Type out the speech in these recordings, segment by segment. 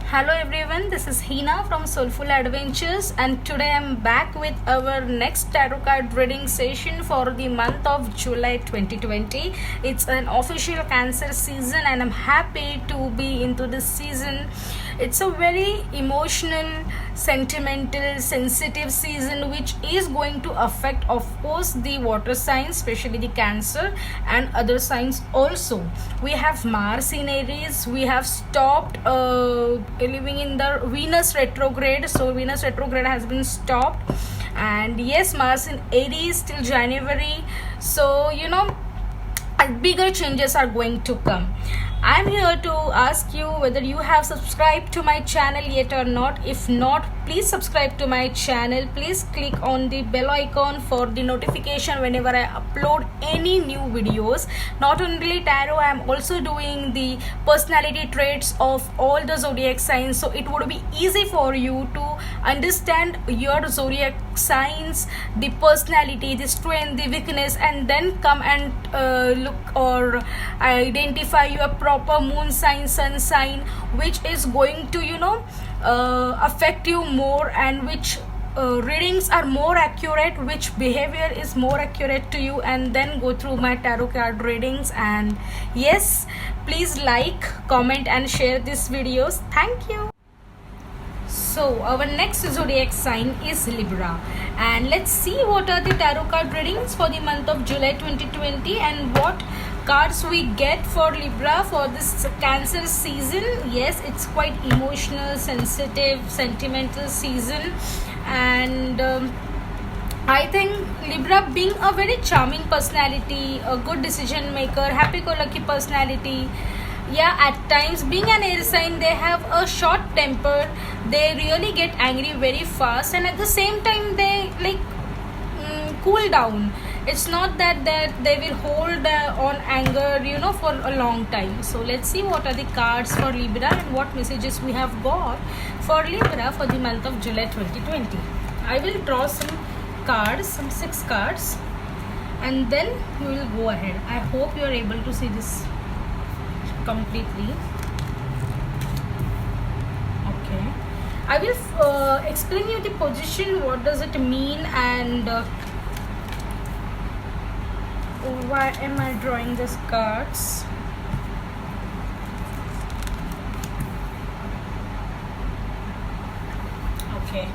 Hello everyone, this is Hina from Soulful Adventures, and today I'm back with our next tarot card reading session for the month of July 2020. It's an official Cancer season and I'm happy to be into this season. It's a very emotional, sentimental, sensitive season which is going to affect, of course, the water signs, especially the Cancer and other signs also. We have Mars in Aries. We have stopped living in the Venus retrograde. So Venus retrograde has been stopped, and yes, Mars in Aries till January. So bigger changes are going to come. I'm here to ask you whether you have subscribed to my channel yet or not. If not, please subscribe to my channel. Please click on the bell icon for the notification whenever I upload any new videos. Not only tarot, I'm also doing the personality traits of all the zodiac signs, so it would be easy for you to understand your zodiac signs, the personality, the strength, the weakness, and then come and look or identify your proper moon sign, sun sign, which is going to affect you more, and which readings are more accurate, which behavior is more accurate to you, and then go through my tarot card readings. And yes, please like, comment and share these videos. Thank you. So our next zodiac sign is Libra, and let's see what are the tarot card readings for the month of July 2020 and what cards we get for Libra for this Cancer season. Yes, it's quite emotional, sensitive, sentimental season, and I think Libra, being a very charming personality, a good decision maker, happy-go-lucky personality. Yeah, at times, being an air sign, they have a short temper. They really get angry very fast, and at the same time they cool down. It's not that they will hold on anger for a long time. So let's see what are the cards for Libra and what messages we have got for Libra for the month of July 2020. I will draw some cards, some 6 cards, and then we will go ahead. I hope you are able to see this completely. Okay, I will explain you the position, what does it mean, and why am I drawing these cards. Okay,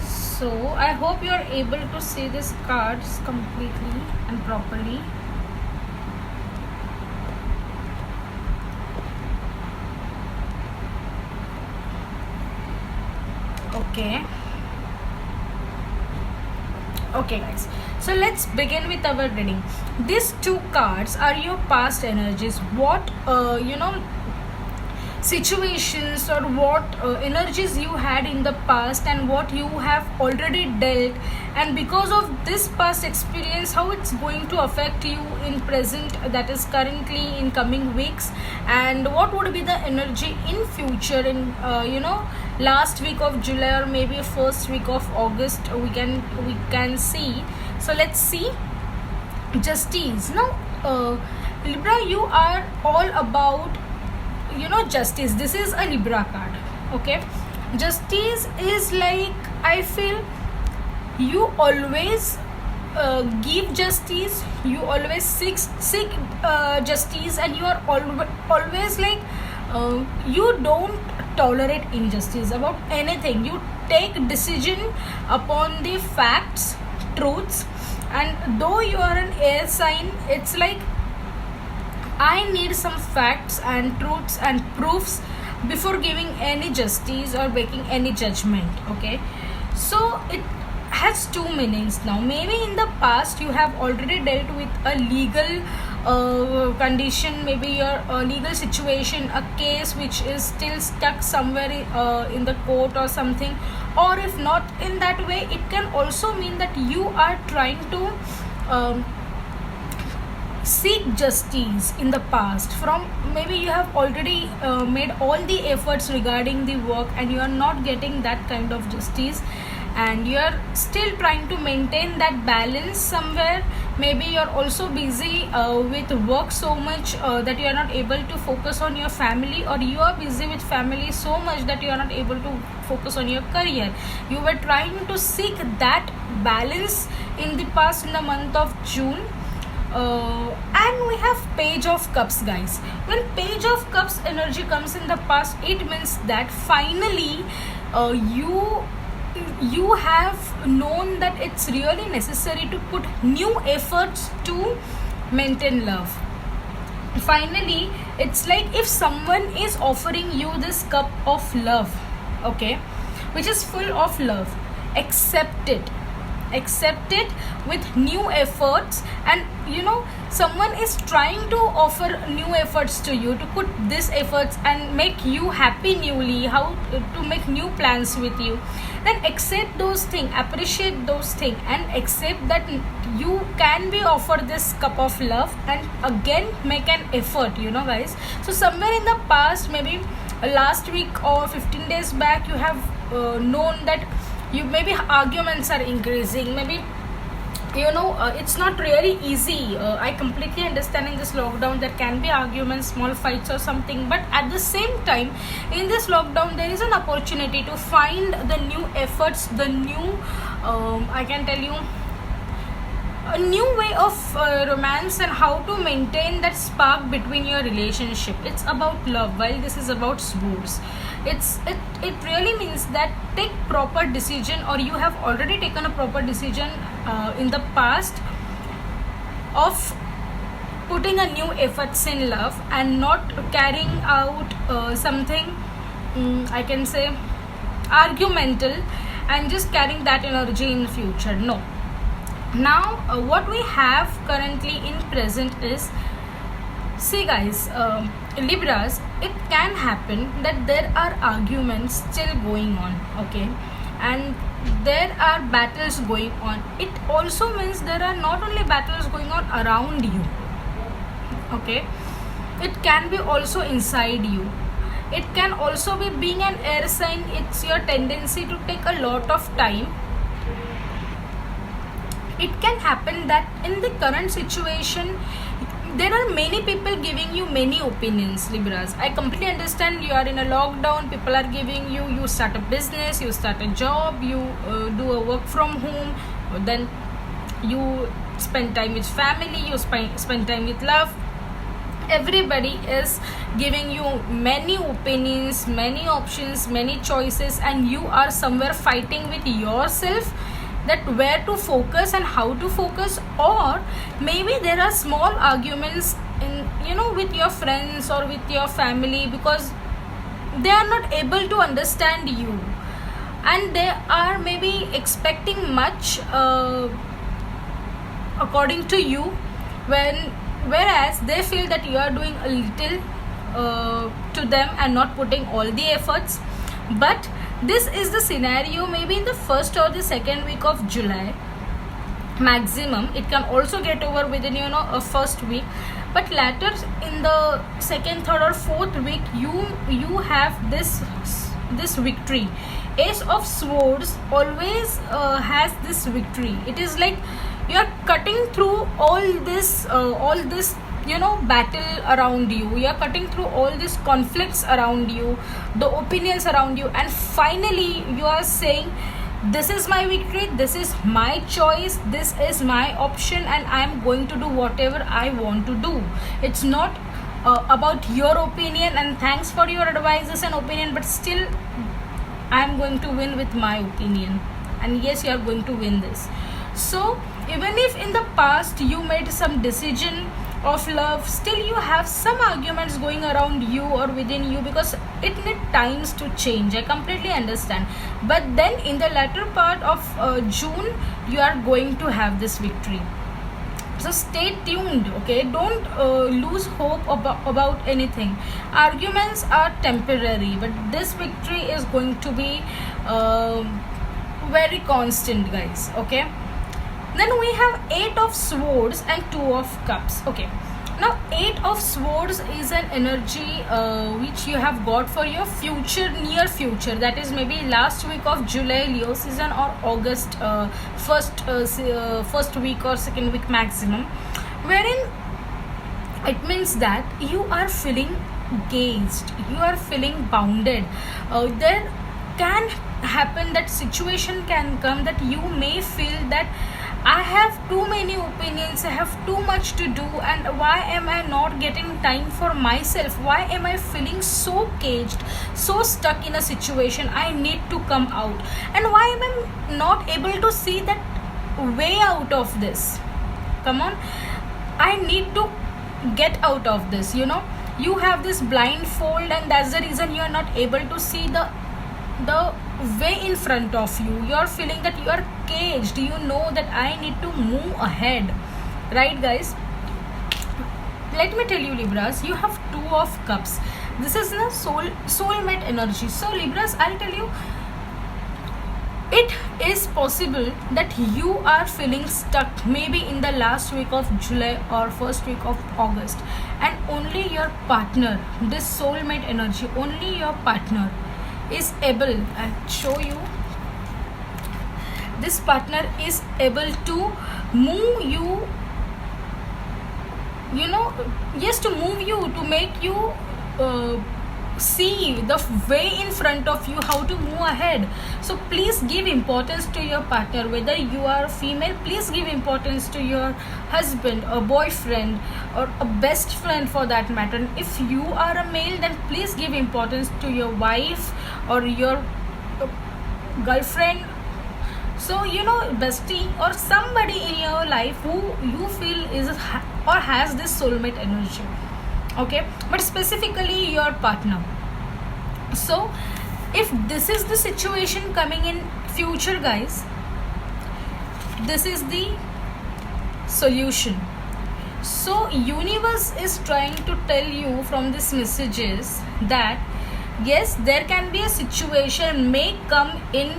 so I hope you are able to see these cards completely and properly. Okay guys, so let's begin with our reading. These 2 cards are your past energies. What situations or what energies you had in the past, and what you have already dealt, and because of this past experience, how it's going to affect you in present, that is currently in coming weeks, and what would be the energy in future in last week of July or maybe first week of August. We can see. So let's see. Justice. Now Libra, you are all about justice. This is a Libra card. Okay, justice is like, I feel you always give justice, you always seek justice, and you are always you don't tolerate injustice about anything. You take decision upon the facts, truths, and though you are an air sign, it's like I need some facts and truths and proofs before giving any justice or making any judgment. Okay, so it has 2 meanings now. Maybe in the past you have already dealt with a legal condition, maybe your legal situation, a case which is still stuck somewhere in the court or something, or if not in that way, it can also mean that you are trying to seek justice in the past. From maybe you have already made all the efforts regarding the work and you are not getting that kind of justice, and you're still trying to maintain that balance somewhere. Maybe you're also busy with work so much that you are not able to focus on your family, or you are busy with family so much that you are not able to focus on your career. You were trying to seek that balance in the past, in the month of June. And we have Page of Cups, guys. When Page of Cups energy comes in the past, it means that finally you have known that it's really necessary to put new efforts to maintain love. Finally, it's like if someone is offering you this cup of love, okay, which is full of love, accept it. Accept it with new efforts. And someone is trying to offer new efforts to you, to put these efforts and make you happy newly, how to make new plans with you. Then accept those things, appreciate those things, and accept that you can be offered this cup of love, and again make an effort, guys. So somewhere in the past, maybe last week or 15 days back, you have known that maybe arguments are increasing. Maybe it's not really easy. I completely understand in this lockdown there can be arguments, small fights or something, but at the same time, in this lockdown there is an opportunity to find the new efforts, the new I can tell you, a new way of romance, and how to maintain that spark between your relationship. It's about love, while this is about swords. It really means that take proper decision, or you have already taken a proper decision in the past of putting a new efforts in love, and not carrying out something I can say argumental, and just carrying that energy in the future. No. Now what we have currently in present is, see guys, Libras, it can happen that there are arguments still going on, okay, and there are battles going on. It also means there are not only battles going on around you, okay, it can be also inside you. It can also be, being an air sign, it's your tendency to take a lot of time. It can happen that in the current situation there are many people giving you many opinions, Libras. I completely understand, you are in a lockdown, people are giving you start a business, you start a job, you do a work from home, then you spend time with family, you spend time with love. Everybody is giving you many opinions, many options, many choices, and you are somewhere fighting with yourself that where to focus and how to focus. Or maybe there are small arguments in with your friends or with your family, because they are not able to understand you, and they are maybe expecting much according to you, whereas they feel that you are doing a little to them and not putting all the efforts. But this is the scenario maybe in the first or the second week of July maximum. It can also get over within a first week, but later in the second, third or fourth week, you have this victory. Ace of Swords always has this victory. It is like you are cutting through all this battle around you. You are cutting through all these conflicts around you, the opinions around you, and finally you are saying, this is my victory, this is my choice, this is my option, and I am going to do whatever I want to do. It's not about your opinion, and thanks for your advices and opinion, but still I am going to win with my opinion, and yes, you are going to win this. So even if in the past you made some decision of love, still you have some arguments going around you or within you, because it needs times to change. I completely understand, but then in the latter part of June, you are going to have this victory. So stay tuned, okay? Don't lose hope about anything. Arguments are temporary, but this victory is going to be very constant, guys, okay? Then we have 8 of Swords and 2 of Cups. Okay, Now, Eight of Swords is an energy which you have got for your future, near future. That is maybe last week of July Leo season, or August first week or second week maximum, wherein it means that you are feeling gauged, you are feeling bounded. There can happen that situation can come that you may feel that I have too many opinions, I have too much to do, and why am I not getting time for myself? Why am I feeling so caged, so stuck in a situation? I need to come out. And why am I not able to see that way out of this? Come on, I need to get out of this. You have this blindfold, and that's the reason you are not able to see the way in front of you. You're feeling that you are caged. You know that I need to move ahead, right, guys? Let me tell you, Libras, you have Two of Cups. This is the soulmate energy. So Libras, I'll tell you, it is possible that you are feeling stuck maybe in the last week of July or first week of August, and only your partner, this soulmate energy, only your partner is able, I'll show you, this partner is able to move you, yes, to move you, to make you see the way in front of you, how to move ahead. So please give importance to your partner. Whether you are female, please give importance to your husband or boyfriend or a best friend for that matter. And if you are a male, then please give importance to your wife or your girlfriend. So bestie or somebody in your life who you feel is or has this soulmate energy. Okay, but specifically your partner. So if this is the situation coming in future, guys, this is the solution. So universe is trying to tell you from these messages that yes, there can be a situation may come in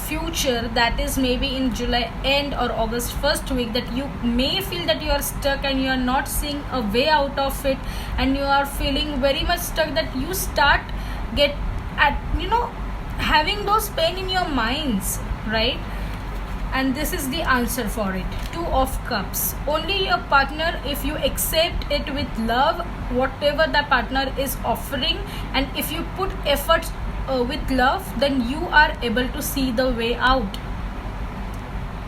future, that is maybe in July end or August first week, that you may feel that you are stuck and you are not seeing a way out of it, and you are feeling very much stuck, that you start having those pain in your minds, right? And this is the answer for it. Two of Cups. Only your partner, if you accept it with love, whatever the partner is offering, and if you put effort with love, then you are able to see the way out.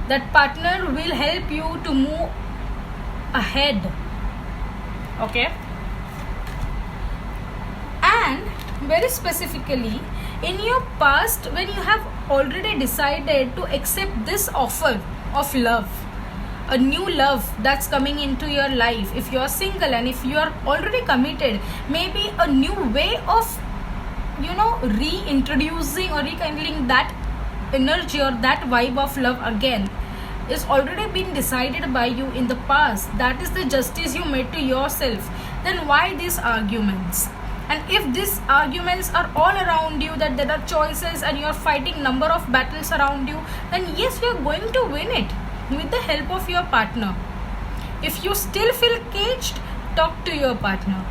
That partner will help you to move ahead. Okay? And very specifically, in your past, when you have already decided to accept this offer of love, a new love that's coming into your life, if you are single and if you are already committed, maybe a new way of reintroducing or rekindling that energy or that vibe of love again is already been decided by you in the past. That is the justice you made to yourself. Then why these arguments? And if these arguments are all around you, that there are choices and you are fighting number of battles around you, then yes, you are going to win it with the help of your partner. If you still feel caged, talk to your partner,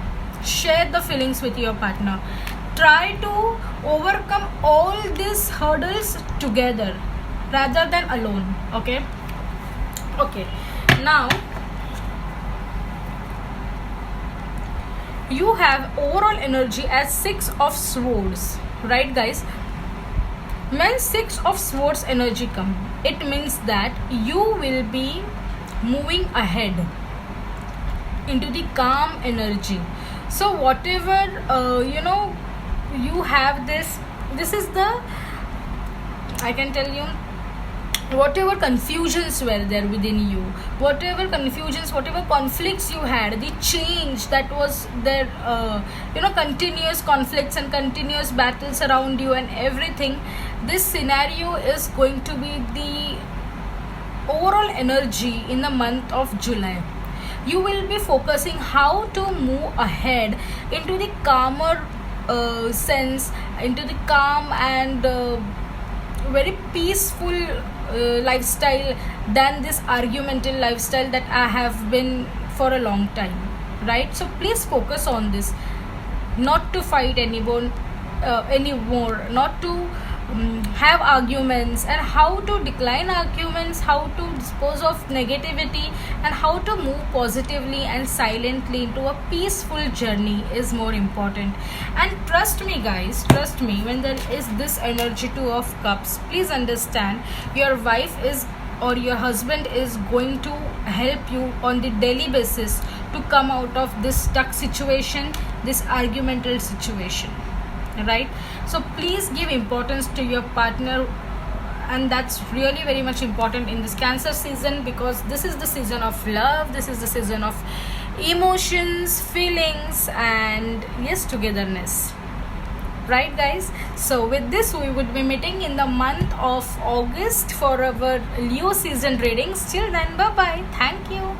share the feelings with your partner. Try to overcome all these hurdles together rather than alone. Okay, now you have overall energy as Six of Swords, right, guys? When Six of Swords energy come, it means that you will be moving ahead into the calm energy. So whatever you have this is the, I can tell you, whatever confusions were there within you, whatever confusions, whatever conflicts you had, the change that was there, continuous conflicts and continuous battles around you and everything, this scenario is going to be the overall energy in the month of July. You will be focusing how to move ahead into the calmer sense, into the calm and very peaceful lifestyle than this argumental lifestyle that I have been for a long time. right? So please focus on this, not to fight anymore, not to have arguments, and how to decline arguments, how to dispose of negativity, and how to move positively and silently into a peaceful journey is more important. And trust me guys, trust me, when there is this energy two of cups, please understand, your wife is or your husband is going to help you on the daily basis to come out of this stuck situation, this argumental situation, right? So please give importance to your partner, and that's really very much important in this Cancer season, because this is the season of love, this is the season of emotions, feelings, and yes, togetherness, right guys? So with this, we would be meeting in the month of August for our Leo season readings. Till then, bye bye, thank you.